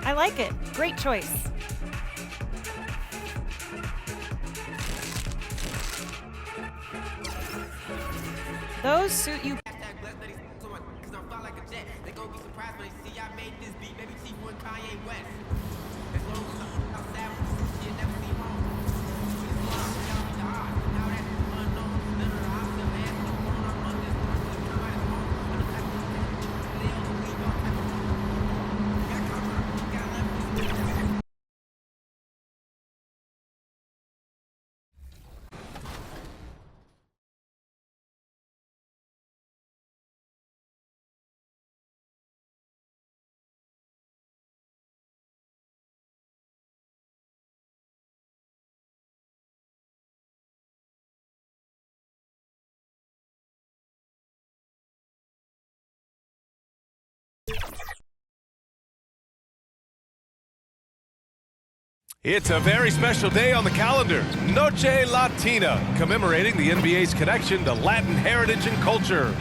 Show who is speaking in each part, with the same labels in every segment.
Speaker 1: I like it. Great choice. Those suit you.
Speaker 2: It's a very special day on the calendar, Noche Latina, commemorating the NBA's connection to Latin heritage and culture.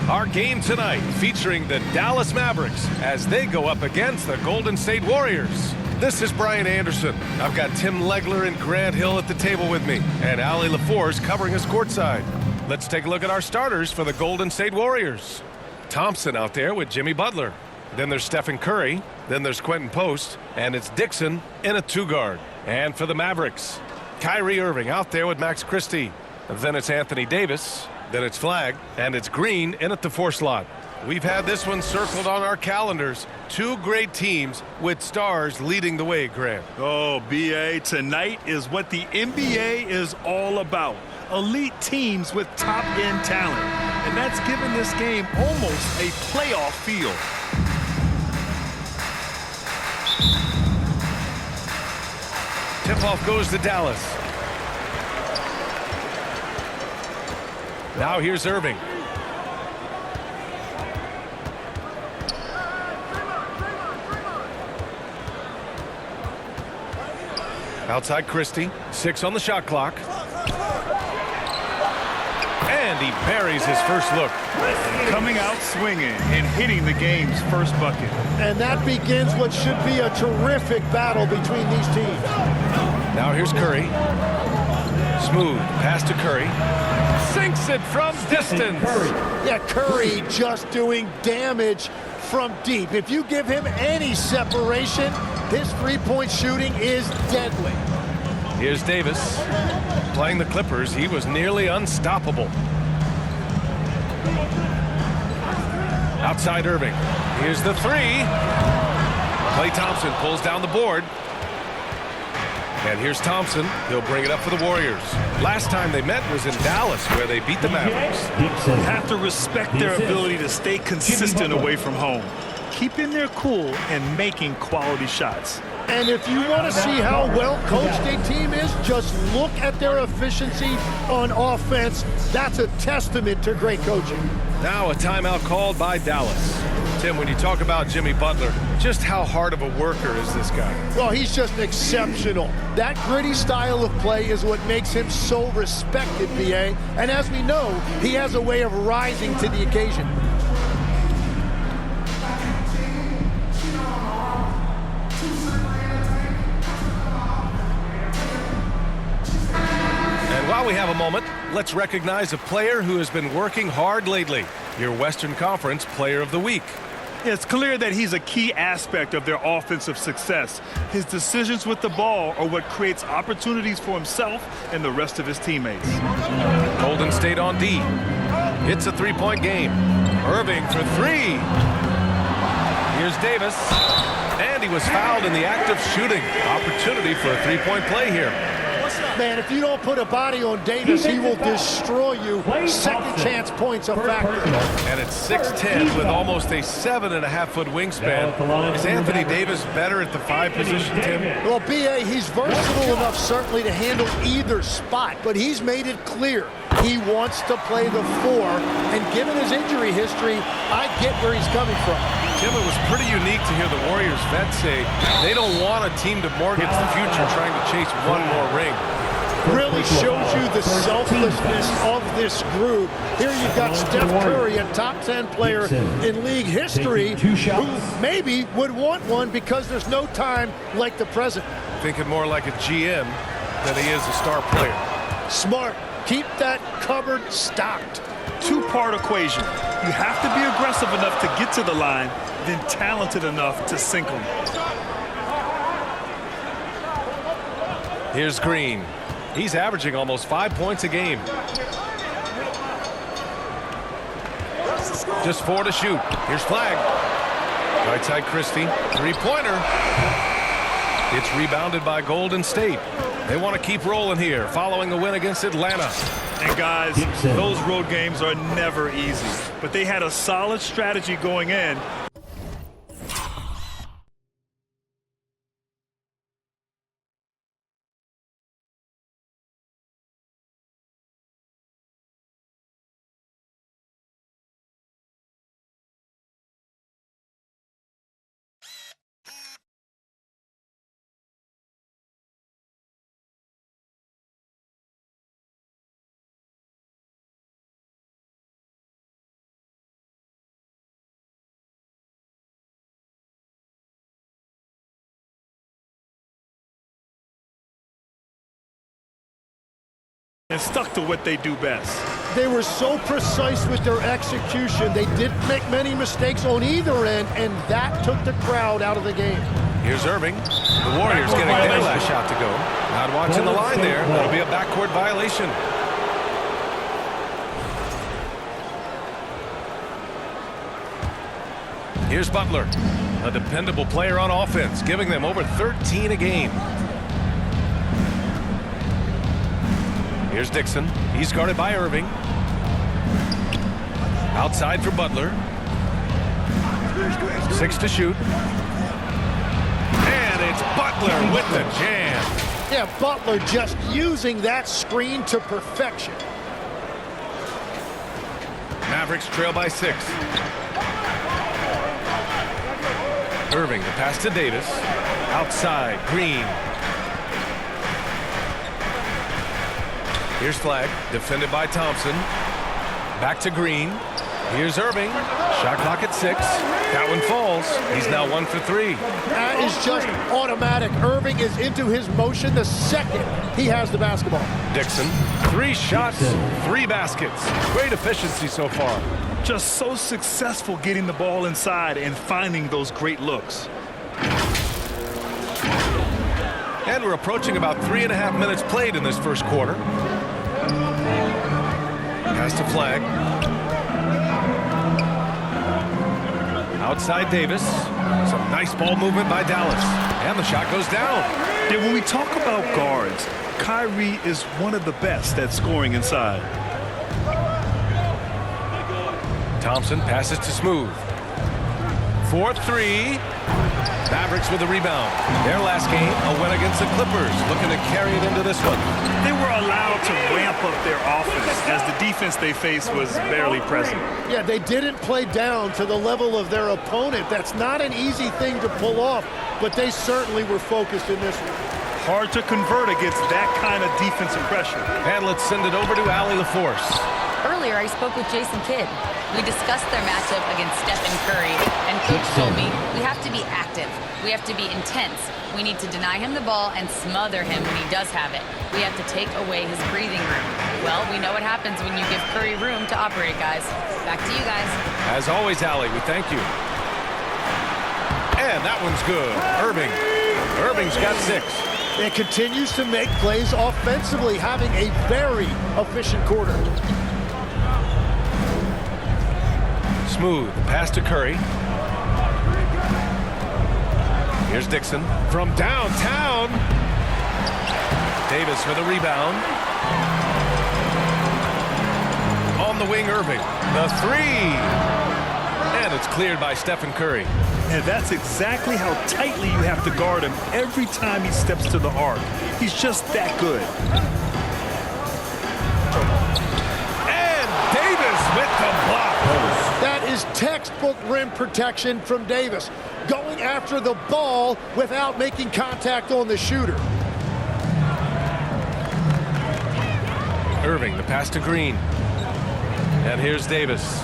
Speaker 2: Our game tonight featuring the Dallas Mavericks as they go up against the Golden State Warriors. This is Brian Anderson. I've got Tim Legler and Grant Hill at the table with me, and Allie LaForce covering us courtside. Let's take a look at our starters for the Golden State Warriors. Thompson out there with Jimmy Butler. Then there's Stephen Curry. Then there's Quentin Post. And it's Dixon in a two-guard. And for the Mavericks, Kyrie Irving out there with Max Christie. Then it's Anthony Davis. Then it's Flagg. And it's Green in at the 4 slot. We've had this one circled on our calendars. Two great teams with stars leading the way, Grant.
Speaker 3: Oh, B.A., tonight is what the NBA is all about. Elite teams with top-end talent. And that's given this game almost a playoff feel.
Speaker 2: Tip-off goes to Dallas. Now here's Irving. Outside Christie. 6 on the shot clock. And he buries his first look.
Speaker 3: Coming out swinging and hitting the game's first bucket.
Speaker 4: And that begins what should be a terrific battle between these teams.
Speaker 2: Now here's Curry. Smooth pass to Curry. Sinks it from distance.
Speaker 4: Yeah, Curry just doing damage from deep. If you give him any separation, his three-point shooting is deadly.
Speaker 2: Here's Davis. Playing the Clippers, he was nearly unstoppable. Outside Irving. Here's the 3. Klay Thompson pulls down the board. And here's Thompson. He'll bring it up for the Warriors. Last time they met was in Dallas, where they beat the Mavericks.
Speaker 3: You have to respect their ability to stay consistent away from home, keeping their cool and making quality shots.
Speaker 4: And if you want to see how well coached a team is, just look at their efficiency on offense. That's a testament to great coaching.
Speaker 2: Now a timeout called by Dallas. Tim, when you talk about Jimmy Butler, just how hard of a worker is this guy?
Speaker 4: Well, he's just exceptional. That gritty style of play is what makes him so respected, B.A. And as we know, he has a way of rising to the occasion.
Speaker 2: While we have a moment, let's recognize a player who has been working hard lately. Your Western Conference Player of the Week.
Speaker 3: It's clear that he's a key aspect of their offensive success. His decisions with the ball are what creates opportunities for himself and the rest of his teammates.
Speaker 2: Golden State on D. It's a three-point game. Irving for 3. Here's Davis. And he was fouled in the act of shooting. Opportunity for a three-point play here.
Speaker 4: Man, if you don't put a body on Davis, he will destroy you. Second chance points a factor.
Speaker 2: And it's 6'10" with almost a 7.5-foot wingspan. Is Anthony Davis better at the 5 position, Tim?
Speaker 4: Well, B.A., he's versatile enough certainly to handle either spot, but he's made it clear he wants to play the 4, and given his injury history, I get where he's coming from.
Speaker 2: Tim, it was pretty unique to hear the Warriors vets say they don't want a team to mortgage the future trying to chase one more ring.
Speaker 4: Really shows you the selflessness of this group. Here you've got Steph Curry, a top 10 player in league history, who maybe would want one because there's no time like the present.
Speaker 2: Thinking more like a GM than he is a star player.
Speaker 4: Smart. Keep that cupboard stocked.
Speaker 3: Two-part equation. You have to be aggressive enough to get to the line, then talented enough to sink them.
Speaker 2: Here's Green. He's averaging almost 5 points a game. Just 4 to shoot. Here's Flag. Right side Christie. Three-pointer. It's rebounded by Golden State. They want to keep rolling here following the win against Atlanta.
Speaker 3: And guys, those road games are never easy. But they had a solid strategy going in. And stuck to what they do best.
Speaker 4: They were so precise with their execution. They didn't make many mistakes on either end, and that took the crowd out of the game.
Speaker 2: Here's Irving. The Warriors getting their last shot to go. Not watching the line there. That'll be a backcourt violation. Here's Butler, a dependable player on offense, giving them over 13 a game. Here's Dixon. He's guarded by Irving. Outside for Butler. 6 to shoot. And it's Butler with the jam.
Speaker 4: Yeah, Butler just using that screen to perfection.
Speaker 2: Mavericks trail by 6. Irving, the pass to Davis. Outside, Green. Here's Flag, defended by Thompson. Back to Green. Here's Irving. Shot clock at 6. That one falls. He's now 1 for 3.
Speaker 4: That is just automatic. Irving is into his motion the second he has the basketball.
Speaker 2: Dixon, 3 shots, 3 baskets. Great efficiency so far.
Speaker 3: Just so successful getting the ball inside and finding those great looks.
Speaker 2: And we're approaching about 3.5 minutes played in this first quarter. Pass to Flag. Outside Davis. Some nice ball movement by Dallas. And the shot goes down.
Speaker 3: Yeah, when we talk about guards, Kyrie is one of the best at scoring inside.
Speaker 2: Thompson passes to Smooth. 4-3. Mavericks with a rebound. Their last game, a win against the Clippers, looking to carry it into this one.
Speaker 3: They were allowed to ramp up their offense as the defense they faced was barely present.
Speaker 4: Yeah, they didn't play down to the level of their opponent. That's not an easy thing to pull off, but they certainly were focused in this one.
Speaker 3: Hard to convert against that kind of defensive pressure.
Speaker 2: And let's send it over to Allie LaForce.
Speaker 5: Earlier, I spoke with Jason Kidd. We discussed their matchup against Stephen Curry, and Coach told me we have to be active. We have to be intense. We need to deny him the ball and smother him when he does have it. We have to take away his breathing room. Well, we know what happens when you give Curry room to operate, guys. Back to you guys.
Speaker 2: As always, Allie, we thank you. And that one's good. Irving. Irving's got 6.
Speaker 4: It continues to make plays offensively, having a very efficient quarter.
Speaker 2: Smooth. Pass to Curry. Here's Dixon from downtown. Davis with a rebound. On the wing, Irving. The 3. And it's cleared by Stephen Curry.
Speaker 3: And that's exactly how tightly you have to guard him every time he steps to the arc. He's just that good.
Speaker 4: is textbook rim protection from Davis, going after the ball without making contact on the shooter.
Speaker 2: Irving, the pass to Green. And here's Davis.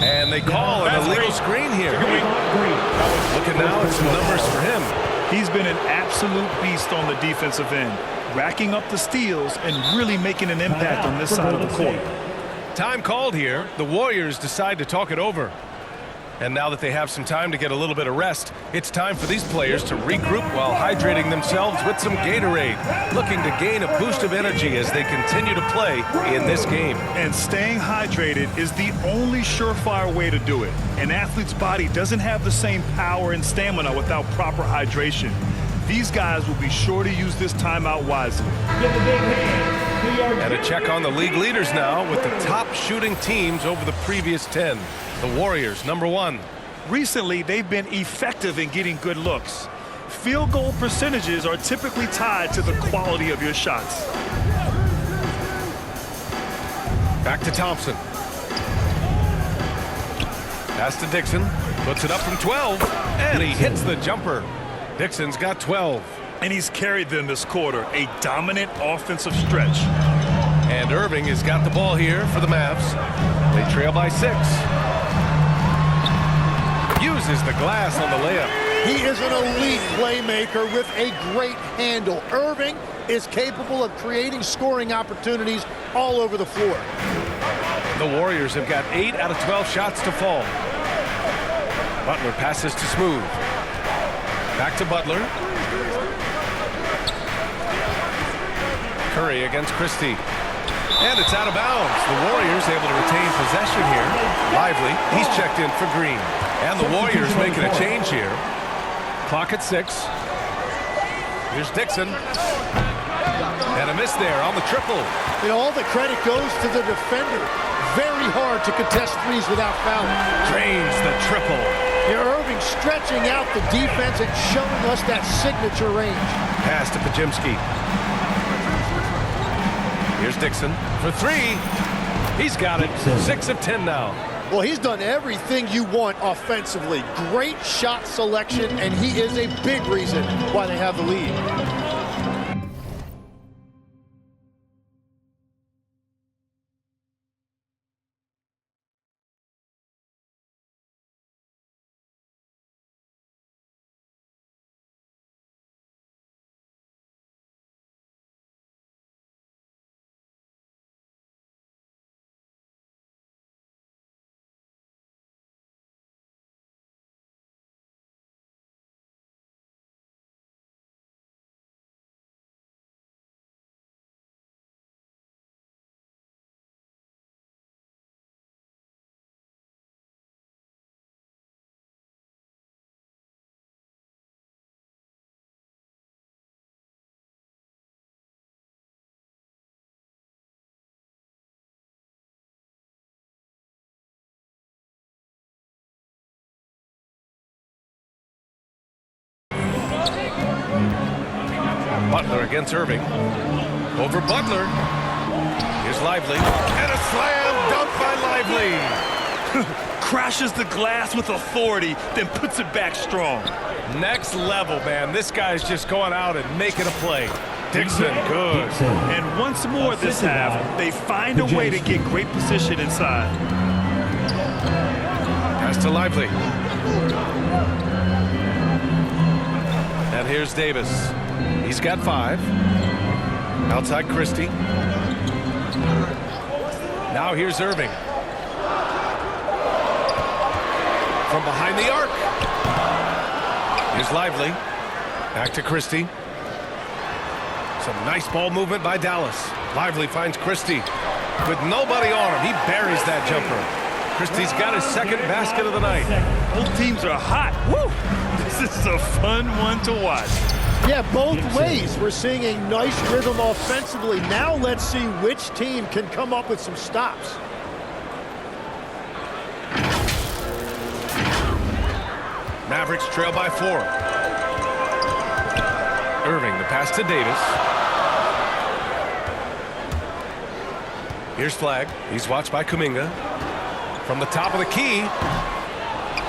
Speaker 2: And they call an illegal screen here. Looking now at some numbers for him.
Speaker 3: He's been an absolute beast on the defensive end, racking up the steals and really making an impact on this side of the court.
Speaker 2: Time called here. The Warriors decide to talk it over. And now that they have some time to get a little bit of rest, it's time for these players to regroup while hydrating themselves with some Gatorade, looking to gain a boost of energy as they continue to play in this game.
Speaker 3: And staying hydrated is the only surefire way to do it. An athlete's body doesn't have the same power and stamina without proper hydration. These guys will be sure to use this timeout wisely.
Speaker 2: And a check on the league leaders now with the top shooting teams over the previous 10. The Warriors, number 1.
Speaker 3: Recently, they've been effective in getting good looks. Field goal percentages are typically tied to the quality of your shots.
Speaker 2: Back to Thompson. Pass to Dixon. Puts it up from 12. And he hits the jumper. Dixon's got 12.
Speaker 3: And he's carried them this quarter, a dominant offensive stretch.
Speaker 2: And Irving has got the ball here for the Mavs. They trail by 6. Uses the glass on the layup.
Speaker 4: He is an elite playmaker with a great handle. Irving is capable of creating scoring opportunities all over the floor.
Speaker 2: The Warriors have got 8 out of 12 shots to fall. Butler passes to Smooth. Back to Butler. Curry against Christie. And it's out of bounds. The Warriors able to retain possession here. Lively, he's checked in for Green. And the Warriors making a change here. Clock at 6. Here's Dixon. And a miss there on the triple.
Speaker 4: And all the credit goes to the defender. Very hard to contest threes without fouling.
Speaker 2: Drains the triple.
Speaker 4: Irving stretching out the defense and showing us that signature range.
Speaker 2: Pass to Pajimski. Here's Dixon for 3. He's got it. 6 of 10 now.
Speaker 4: Well, he's done everything you want offensively. Great shot selection, and he is a big reason why they have the lead.
Speaker 2: Butler against Irving. Over Butler. Here's Lively. And a slam dunk by Lively.
Speaker 3: Crashes the glass with authority, then puts it back strong.
Speaker 2: Next level, man. This guy's just going out and making a play. Dixon, good.
Speaker 3: And once more this half, they find a way to get great position inside.
Speaker 2: Pass to Lively. And here's Davis. He's got 5. Outside Christie. Now here's Irving. From behind the arc. Here's Lively. Back to Christie. Some nice ball movement by Dallas. Lively finds Christie. With nobody on him, he buries that jumper. Christie's got his second basket of the night.
Speaker 3: Both teams are hot. Woo! This is a fun one to watch.
Speaker 4: Yeah, both ways. We're seeing a nice rhythm offensively. Now let's see which team can come up with some stops.
Speaker 2: Mavericks trail by 4. Irving, the pass to Davis. Here's Flag. He's watched by Kuminga. From the top of the key.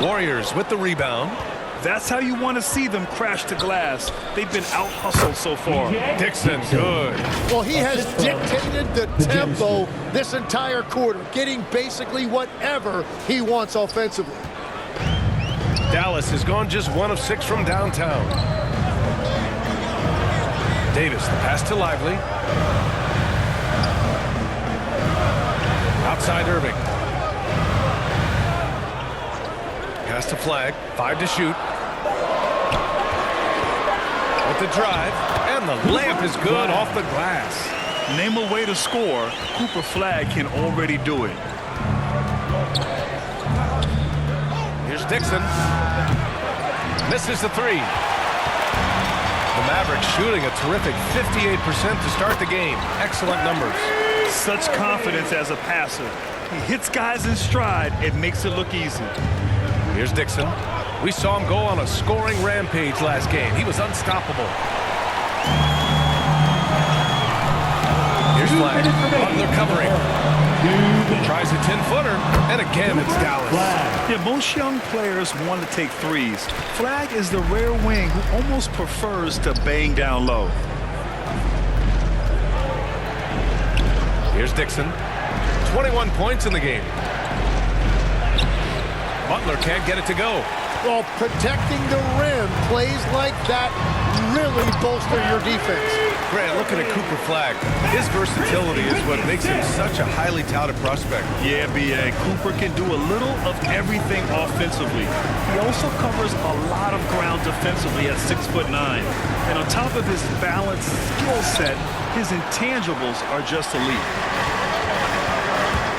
Speaker 2: Warriors with the rebound.
Speaker 3: That's how you want to see them crash to glass. They've been out-hustled so far.
Speaker 2: Dixon, good.
Speaker 4: Well, he has dictated the tempo this entire quarter, getting basically whatever he wants offensively.
Speaker 2: Dallas has gone just 1 of 6 from downtown. Davis, the pass to Lively. Outside Irving. Pass to Flag. 5 to shoot. With the drive. And the layup is good off the glass.
Speaker 3: Name a way to score. Cooper Flag can already do it.
Speaker 2: Here's Dixon. Misses the 3. The Mavericks shooting a terrific 58% to start the game. Excellent numbers.
Speaker 3: Such confidence as a passer. He hits guys in stride. It makes it look easy.
Speaker 2: Here's Dixon. We saw him go on a scoring rampage last game. He was unstoppable. Here's Flag. Butler covering. Tries a 10-footer, and again it's Dallas.
Speaker 3: Yeah, most young players want to take threes. Flag is the rare wing who almost prefers to bang down low.
Speaker 2: Here's Dixon. 21 points in the game. Butler can't get it to go.
Speaker 4: Well, protecting the rim, plays like that really bolster your defense.
Speaker 2: Grant, looking at Cooper Flag, his versatility is what makes him such a highly touted prospect.
Speaker 3: Yeah, B.A. Cooper can do a little of everything offensively. He also covers a lot of ground defensively at 6'9". And on top of his balanced skill set, his intangibles are just elite.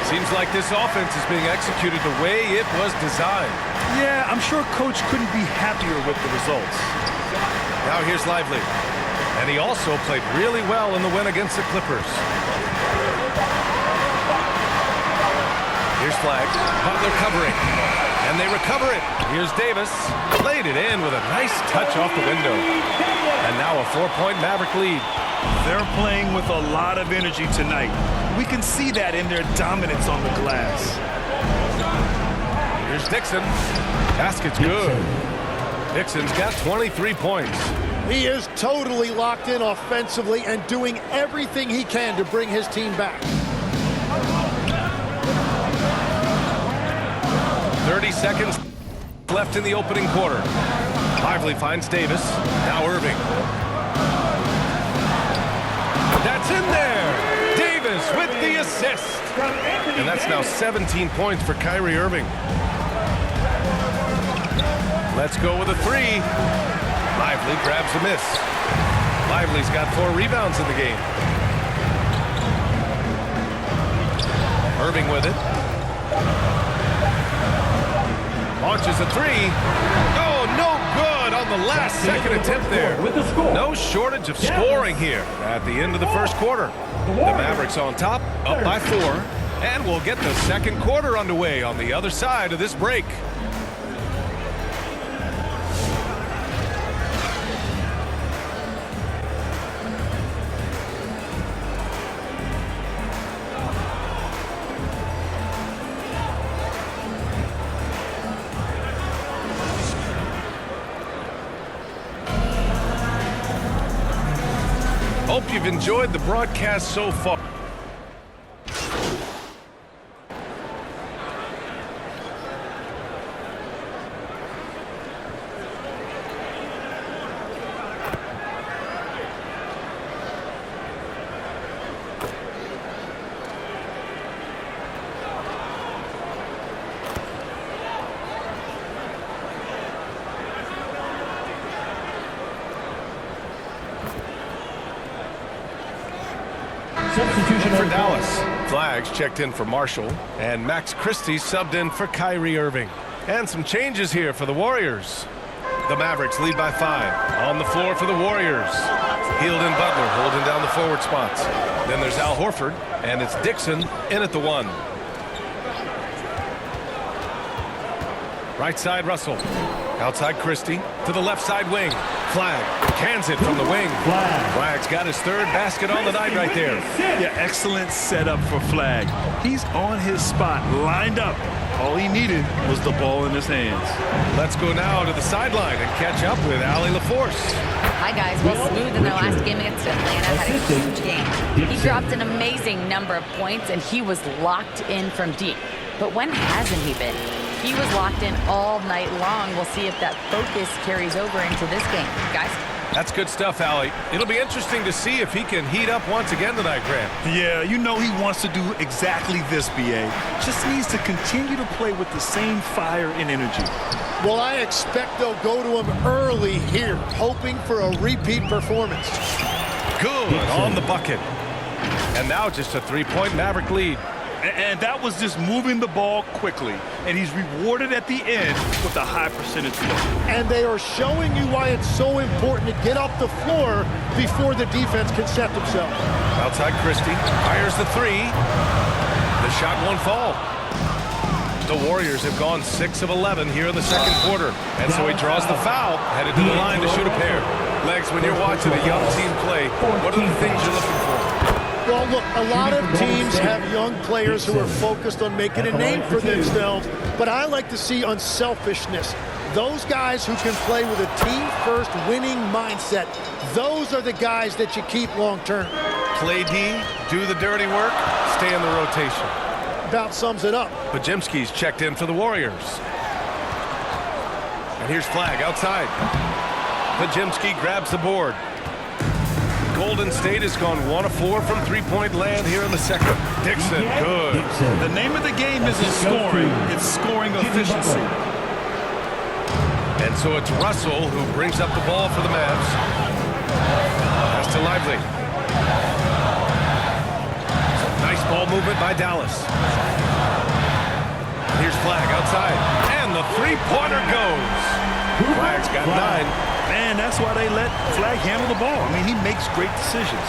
Speaker 2: Seems like this offense is being executed the way it was designed.
Speaker 3: Yeah, I'm sure Coach couldn't be happier with the results.
Speaker 2: Now here's Lively. And he also played really well in the win against the Clippers. Here's Flag. Butler covering. And they recover it. Here's Davis. Laid it in with a nice touch off the window. And now a 4-point Maverick lead.
Speaker 3: They're playing with a lot of energy tonight. We can see that in their dominance on the glass.
Speaker 2: Here's Dixon. Basket's good. Dixon's got 23 points.
Speaker 4: He is totally locked in offensively and doing everything he can to bring his team back.
Speaker 2: 30 seconds left in the opening quarter. Lively finds Davis. Now Irving. That's in there. Davis with the assist. And that's now 17 points for Kyrie Irving. Let's go with a 3. Lively grabs a miss. Lively's got 4 rebounds in the game. Irving with it. Launches a 3. Oh, no good on the last second attempt there. No shortage of scoring here at the end of the first quarter. The Mavericks on top, up by 4. And we'll get the second quarter underway on the other side of this break. Hope you've enjoyed the broadcast so far.
Speaker 6: Substitution
Speaker 2: for Dallas. Flags checked in for Marshall, and Max Christie subbed in for Kyrie Irving. And some changes here for the Warriors. The Mavericks lead by 5. On the floor for the Warriors. Hield and Butler holding down the forward spots. Then there's Al Horford, and it's Dixon in at the 1. Right side, Russell. Outside Christie to the left side wing. Flag cans it from the wing. Flag's got his third basket on the night right there.
Speaker 3: Yeah, excellent setup for Flag. He's on his spot, lined up. All he needed was the ball in his hands.
Speaker 2: Let's go now to the sideline and catch up with Allie LaForce.
Speaker 5: Hi, guys. Well, Smooth in their last game against Atlanta had a huge game. He dropped an amazing number of points, and he was locked in from deep. But when hasn't he been? He was locked in all night long. We'll see if that focus carries over into this game. Guys?
Speaker 2: That's good stuff, Allie. It'll be interesting to see if he can heat up once again tonight, Grant.
Speaker 3: Yeah, you know he wants to do exactly this, B.A. Just needs to continue to play with the same fire and energy.
Speaker 4: Well, I expect they'll go to him early here, hoping for a repeat performance.
Speaker 2: Good on the bucket. And now just a three-point Maverick lead.
Speaker 3: And that was just moving the ball quickly. And he's rewarded at the end with a high percentage look.
Speaker 4: And they are showing you why it's so important to get off the floor before the defense can set themselves.
Speaker 2: Outside Christie, fires the three. The shot won't fall. The Warriors have gone 6 of 11 here in the second quarter. And so he draws the foul, headed to the line to shoot a pair. Legs, when you're watching a young team play, what are the things you're looking for?
Speaker 4: Well, look, a lot of teams have young players who are focused on making a name for themselves, but I like to see unselfishness. Those guys who can play with a team-first winning mindset, those are the guys that you keep long-term.
Speaker 2: Play D, do the dirty work, stay in the rotation.
Speaker 4: About sums it up.
Speaker 2: Pajemski's checked in for the Warriors. And here's Flag outside. Pajemski grabs the board. Golden State has gone 1 of 4 from three-point land here in the second. Dixon, good.
Speaker 3: The name of the game isn't scoring, it's scoring efficiency.
Speaker 2: And so it's Russell who brings up the ball for the Mavs. Pass to Lively. Nice ball movement by Dallas. Here's Flag outside. And the three-pointer goes. Flag's got 9.
Speaker 3: Man, that's why they let Flag handle the ball. I mean, he makes great decisions.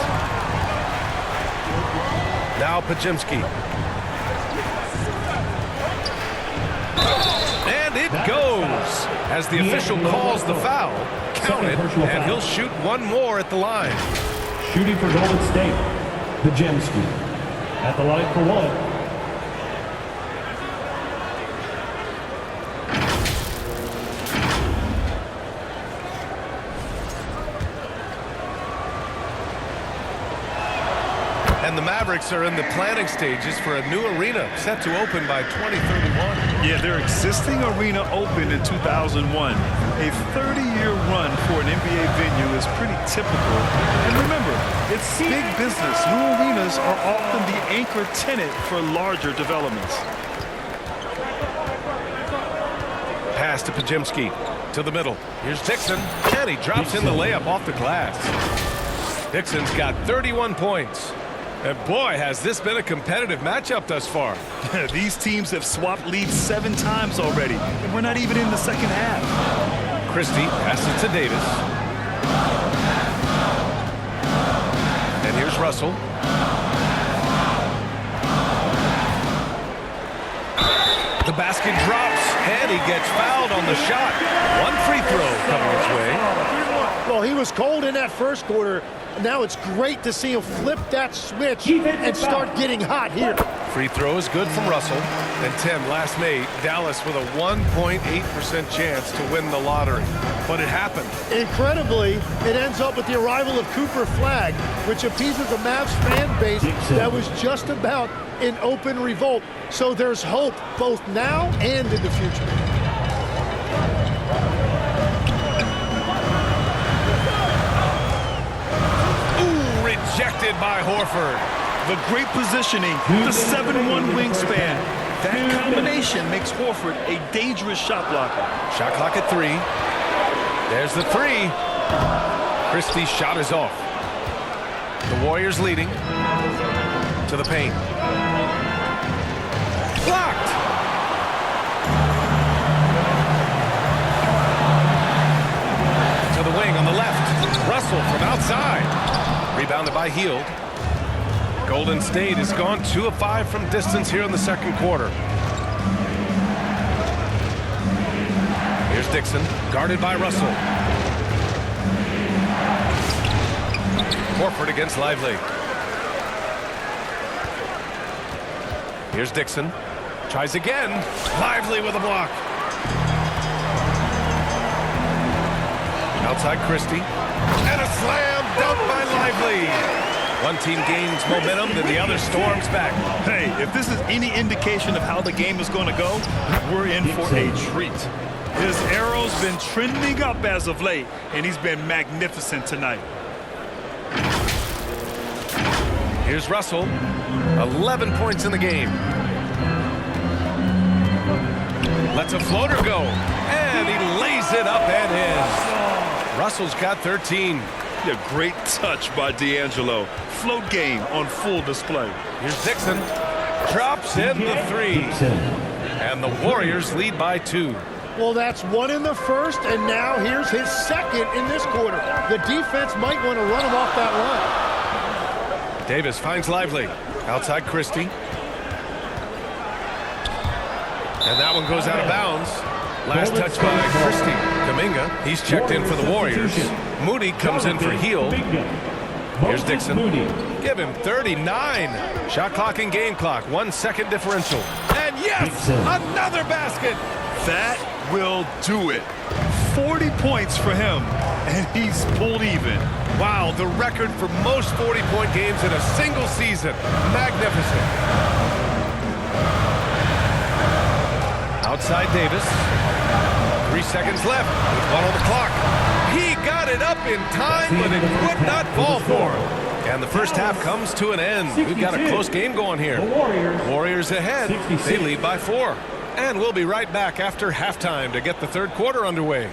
Speaker 2: Now Pajemski. And it goes. As the official calls the foul, count it, and he'll shoot one more at the line.
Speaker 6: Shooting for Golden State, Pajemski. At the line for one.
Speaker 2: And the Mavericks are in the planning stages for a new arena set to open by 2031.
Speaker 3: Yeah, their existing arena opened in 2001. A 30-year run for an NBA venue is pretty typical. And remember, it's big business. New arenas are often the anchor tenant for larger developments.
Speaker 2: Pass to Pajemski. To the middle. Here's Dixon. And he drops in the layup off the glass. Dixon's got 31 points. And boy, has this been a competitive matchup thus far.
Speaker 3: These teams have swapped leads 7 times already, and we're not even in the second half.
Speaker 2: Christie passes it to Davis. And here's Russell. The basket drops, and he gets fouled on the shot. One free throw coming his way.
Speaker 4: Well, he was cold in that first quarter. Now it's great to see him flip that switch and start getting hot here.
Speaker 2: Free throw is good from Russell. And Tim, last May, Dallas with a 1.8% chance to win the lottery. But it happened.
Speaker 4: Incredibly, it ends up with the arrival of Cooper Flag, which appeases the Mavs fan base that was just about in open revolt. So there's hope both now and in the future.
Speaker 2: Rejected by Horford.
Speaker 3: The great positioning, the 7'1" wingspan. That combination makes Horford a dangerous shot blocker.
Speaker 2: Shot clock at 3. There's the 3. Christie's shot is off. The Warriors leading. To the paint. Blocked! To the wing on the left. Russell from outside. Rebounded by Hield. Golden State has gone 2 of 5 from distance here in the second quarter. Here's Dixon, guarded by Russell. Horford against Lively. Here's Dixon. Tries again. Lively with a block. Outside Christie. And a slam dunk by Lively. One team gains momentum, then the other storms back.
Speaker 3: Hey, if this is any indication of how the game is going to go, we're in for a treat. His arrow's been trending up as of late, and he's been magnificent tonight.
Speaker 2: Here's Russell. 11 points in the game. Lets a floater go. And he lays it up and in. Russell's got 13.
Speaker 3: Yeah, great touch by D'Angelo. Float game on full display.
Speaker 2: Here's Dixon. Drops in the three. And the Warriors lead by 2.
Speaker 4: Well, that's one in the first, and now here's his second in this quarter. The defense might want to run him off that line.
Speaker 2: Davis finds Lively. Outside Christie. And that one goes out of bounds. Last touch by Christie. Kuminga, he's checked in for the Warriors. Moody comes in for Heel. Here's Dixon. Give him 39. Shot clock and game clock. 1 second differential. And yes, another basket.
Speaker 3: That will do it. 40 points for him, and he's pulled even.
Speaker 2: Wow, the record for most 40-point games in a single season. Magnificent. Outside Davis. 3 seconds left with 1 on the clock. He got it up in time, but it would not fall for him. And the first half comes to an end. We've got a close game going here. Warriors ahead. They lead by 4. And we'll be right back after halftime to get the third quarter underway.